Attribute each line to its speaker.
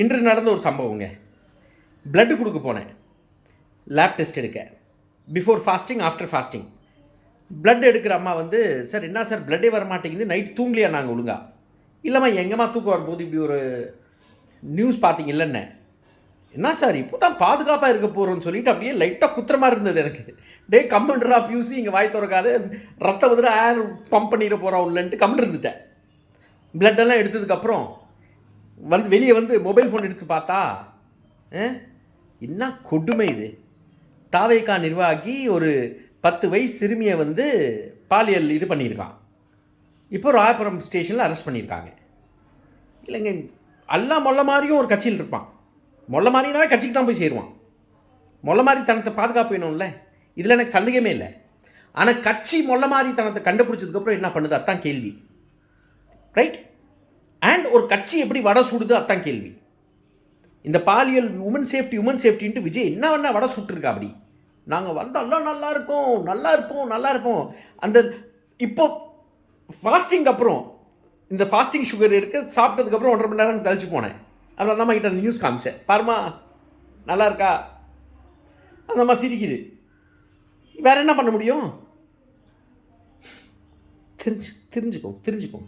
Speaker 1: இன்று நடந்த ஒரு சம்பவங்க. பிளட்டு கொடுக்க போனேன், லேப் டெஸ்ட் எடுக்க. Before fasting, after fasting. Blood எடுக்கிற அம்மா வந்து, சார் என்ன சார் பிளட்டே வர மாட்டேங்குது, நைட் தூங்கலையா நாங்கள் ஒழுங்கா? இல்லைம்மா எங்கம்மா தூக்கம் வரும்போது இப்படி ஒரு நியூஸ் பார்த்தீங்க இல்லைன்னு. என்ன சார் இப்போ தான் பாதுகாப்பாக இருக்க போகிறோன்னு சொல்லிட்டு அப்படியே லைட்டாக குத்திரமாக இருந்தது எனக்கு. டே கம்மெண்ட்ரா பியூசி இங்கே வாய் திறக்காது, ரத்தம் வந்து ஏர் பம்ப் பண்ணிட போகிறோம் உள்ளன்ட்டு கம்மெண்ட் இருந்துட்டேன். பிளட்டெல்லாம் எடுத்ததுக்கப்புறம் வந்து வெளியே வந்து மொபைல் ஃபோன் எடுத்து பார்த்தா என்ன கொடுமை இது. தாவேகா நிர்வாகி ஒரு 10 வயசு சிறுமியை வந்து பாலியல் இது பண்ணியிருக்கான். இப்போ ராயபுரம் ஸ்டேஷனில் அரெஸ்ட் பண்ணியிருக்காங்க. இல்லைங்க, எல்லாம் மொல்ல மாதிரியும் ஒரு கட்சியில் இருப்பான். மொல்ல மாதிரினாவே கட்சிக்கு தான் போய் சேருவான். மொல்ல மாதிரி தனத்தை பாதுகாப்பு வேணும்ல, இதில் எனக்கு சந்தேகமே இல்லை. ஆனால் கட்சி மொல்ல மாதிரி தனத்தை கண்டுபிடிச்சதுக்கப்புறம் என்ன பண்ணுது, அதான் கேள்வி. ரைட்? அண்ட் ஒரு கட்சி எப்படி வடை சுடுது, அதான் கேள்வி. இந்த பாலியல் உமன் சேஃப்டின்ட்டு விஜய் என்ன வேணா வடை சுட்டுருக்கா. அப்படி நாங்கள் வந்தாலும் நல்லா இருப்போம் நல்லா இருப்போம் நல்லா இருப்போம். அந்த இப்போ ஃபாஸ்டிங் அப்புறம் இந்த ஃபாஸ்டிங் சுகர் எடுக்க சாப்பிட்டதுக்கப்புறம் 1.5 மணி நேரம் கழிச்சு போனேன். அதில் அந்த அம்மா கிட்ட அந்த நியூஸ் காமிச்சேன், பாருமா நல்லா இருக்கா. அந்த அம்மா சிரிக்குது. வேற என்ன பண்ண முடியும்? தெரிஞ்சுக்கோ.